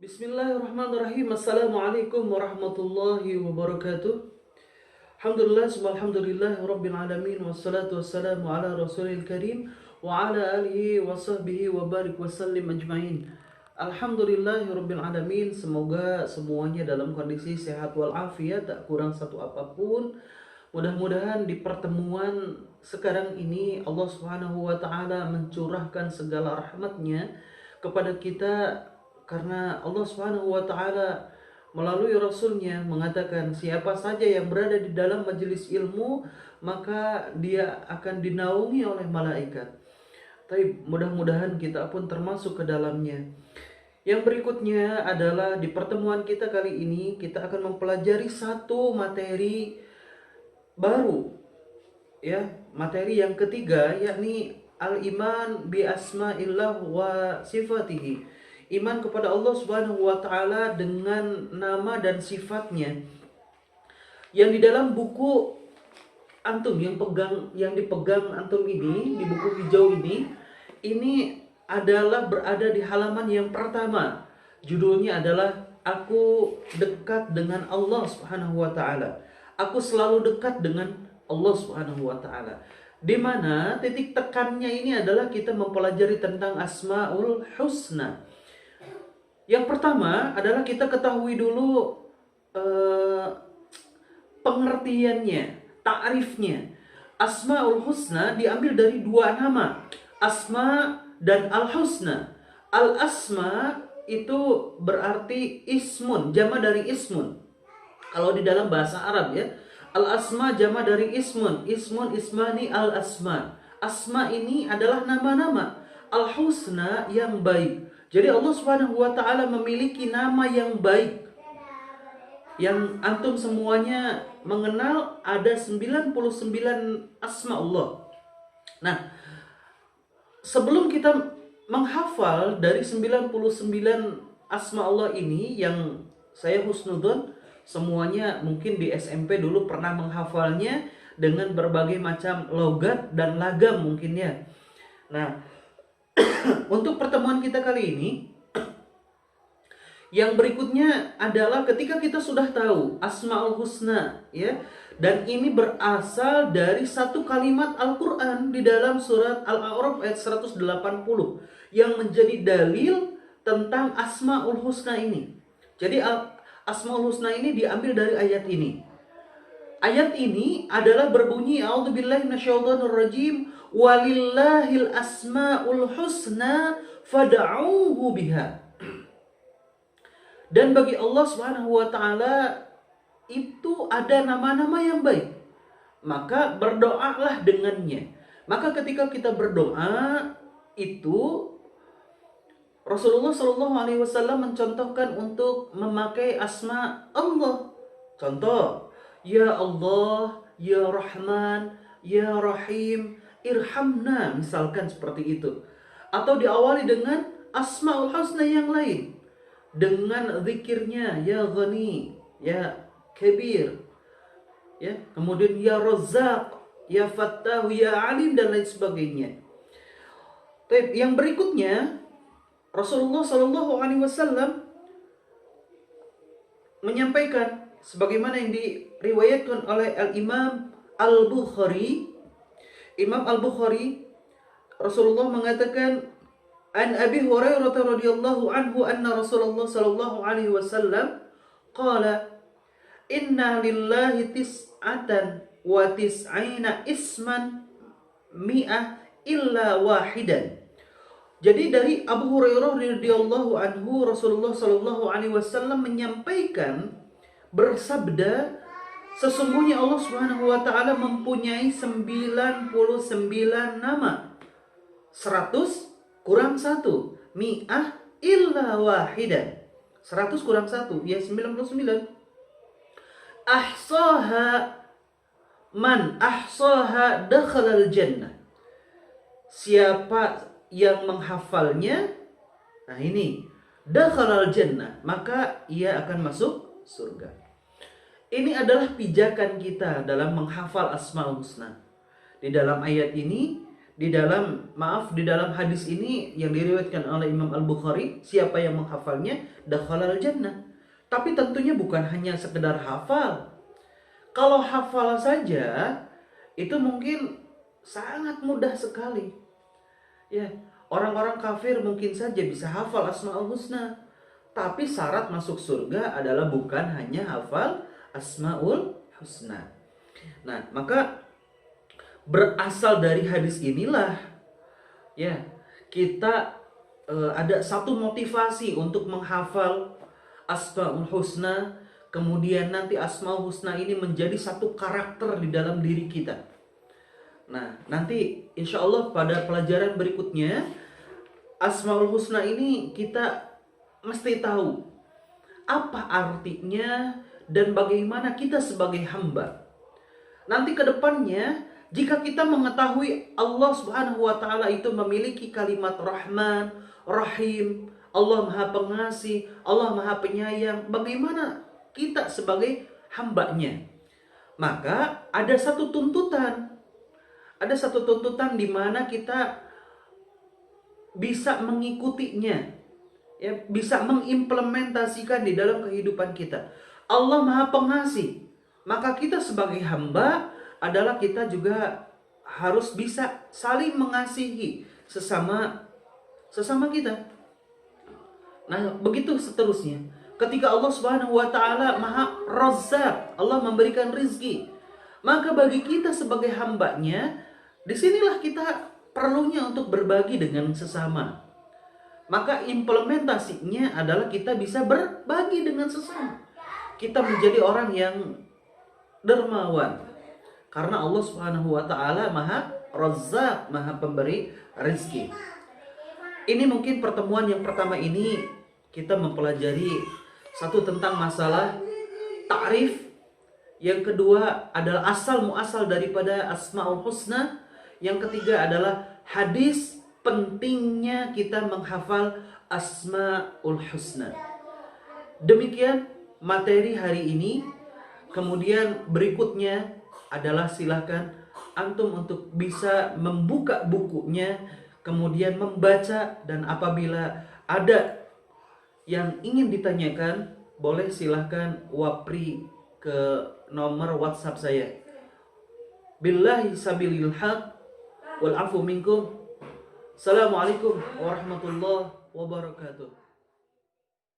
Bismillahirrahmanirrahim. Assalamualaikum warahmatullahi wabarakatuh. Alhamdulillah, alhamdulillah rabbil alamin, wassalatu wassalamu ala rasulil karim wa ala alihi wa sahbihi wa barik wa sallim ajma'in. Alhamdulillahi rabbil alamin. Semoga semuanya dalam kondisi sehat walafiat, tak kurang satu apapun. Mudah-mudahan di pertemuan sekarang ini Allah Subhanahu wa taala mencurahkan segala rahmatnya kepada kita, karena Allah Subhanahu wa taala melalui Rasulnya mengatakan siapa saja yang berada di dalam majelis ilmu maka dia akan dinaungi oleh malaikat. Tapi mudah-mudahan kita pun termasuk ke dalamnya. Yang berikutnya adalah di pertemuan kita kali ini kita akan mempelajari satu materi baru, ya, materi yang ketiga, yakni al-iman bi asma'illah wa sifatihi. Iman kepada Allah Subhanahu wa taala dengan nama dan sifatnya. Yang di dalam buku antum yang dipegang antum ini, di buku hijau ini adalah berada di halaman yang pertama. Judulnya adalah Aku dekat dengan Allah Subhanahu wa taala. Aku selalu dekat dengan Allah Subhanahu wa taala. Di mana titik tekannya ini adalah kita mempelajari tentang Asmaul Husna. Yang pertama adalah kita ketahui dulu pengertiannya, ta'rifnya. Asmaul Husna diambil dari dua nama, Asma dan Al-Husna. Al-Asma itu berarti ismun, jama dari ismun. Kalau di dalam bahasa Arab ya, Al-Asma jama dari ismun, ismun ismani al-asma. Asma ini adalah nama-nama, Al-Husna yang baik. Jadi Allah Subhanahu wa taala memiliki nama yang baik. Yang antum semuanya mengenal ada 99 asma Allah. Nah, sebelum kita menghafal dari 99 asma Allah ini yang saya husnudzon, semuanya mungkin di SMP dulu pernah menghafalnya dengan berbagai macam logat dan lagam mungkin ya. Nah, untuk pertemuan kita kali ini, yang berikutnya adalah ketika kita sudah tahu Asmaul Husna, ya, dan ini berasal dari satu kalimat Al-Quran di dalam surat Al-A'raf ayat 180 yang menjadi dalil tentang Asmaul Husna ini. Jadi Asmaul Husna ini diambil dari ayat ini. Ayat ini adalah berbunyi a'udzubillahi minasyaitonirrajim walillahil asmaul husna fad'uuhu biha. Dan bagi Allah Subhanahu wa taala itu ada nama-nama yang baik. Maka berdoalah dengannya. Maka ketika kita berdoa itu Rasulullah Shallallahu alaihi wasallam mencontohkan untuk memakai asma Allah. Contoh, ya Allah, ya Rahman, ya Rahim, irhamna, misalkan seperti itu. Atau diawali dengan Asmaul Husna yang lain, dengan zikirnya ya Ghani, ya Kabir, ya, kemudian ya Razzaq, ya Fattah, ya Alim, dan lain sebagainya. Yang berikutnya Rasulullah Shallallahu alaihi wasallam menyampaikan sebagaimana yang diriwayatkan oleh Al-Imam Al-Bukhari. Imam Al-Bukhari, Rasulullah mengatakan, an Abi Hurairah radhiyallahu anhu anna Rasulullah sallallahu alaihi wasallam qala inna lillahi tis'atan wa tis'ina isman mi'ah illa wahidan. Jadi dari Abu Hurairah radhiyallahu anhu, Rasulullah sallallahu alaihi wasallam menyampaikan, bersabda, sesungguhnya Allah Subhanahu wa taala mempunyai 99 nama. 100 kurang 1, mi'ah illa wahidan. 100 kurang 1 ya 99. Ahsaha man ahsaha dakhalal jannah. Siapa yang menghafalnya, nah ini, dakhalal jannah, maka ia akan masuk surga. Ini adalah pijakan kita dalam menghafal Asmaul Husna. Di dalam ayat ini di dalam hadis ini yang diriwayatkan oleh Imam Al-Bukhari, siapa yang menghafalnya dakhalal jannah. Tapi tentunya bukan hanya sekedar hafal. Kalau hafal saja itu mungkin sangat mudah sekali. Ya, orang-orang kafir mungkin saja bisa hafal Asmaul Husna. Tapi syarat masuk surga adalah bukan hanya hafal Asmaul Husna. Nah, maka berasal dari hadis inilah ya kita ada satu motivasi untuk menghafal Asmaul Husna, kemudian nanti Asmaul Husna ini menjadi satu karakter di dalam diri kita. Nah, nanti insya Allah pada pelajaran berikutnya Asmaul Husna ini kita mesti tahu apa artinya dan bagaimana kita sebagai hamba. Nanti ke depannya jika kita mengetahui Allah Subhanahu wa taala itu memiliki kalimat Rahman, Rahim, Allah Maha Pengasih, Allah Maha Penyayang, bagaimana kita sebagai hambanya? Maka ada satu tuntutan. Ada satu tuntutan di mana kita bisa mengikutinya, ya, bisa mengimplementasikan di dalam kehidupan kita. Allah Maha Pengasih, maka kita sebagai hamba adalah kita juga harus bisa saling mengasihi sesama kita. Nah, begitu seterusnya. Ketika Allah Subhanahu wa taala Maha Razzaq, Allah memberikan rizki, maka bagi kita sebagai hambanya, disinilah kita perlunya untuk berbagi dengan sesama. Maka implementasinya adalah kita bisa berbagi dengan sesama. Kita menjadi orang yang dermawan. Karena Allah Subhanahu wa taala Maha Razzaq, Maha pemberi rizki. Ini mungkin pertemuan yang pertama ini kita mempelajari satu tentang masalah ta'rif. Yang kedua adalah asal muasal daripada Asmaul Husna. Yang ketiga adalah hadis pentingnya kita menghafal Asmaul Husna. Demikian materi hari ini. Kemudian berikutnya adalah silakan antum untuk bisa membuka bukunya, kemudian membaca, dan apabila ada yang ingin ditanyakan, boleh silahkan wapri ke nomor WhatsApp saya. Billahi sabilil haq wal afu minkum. Assalamualaikum warahmatullahi wabarakatuh.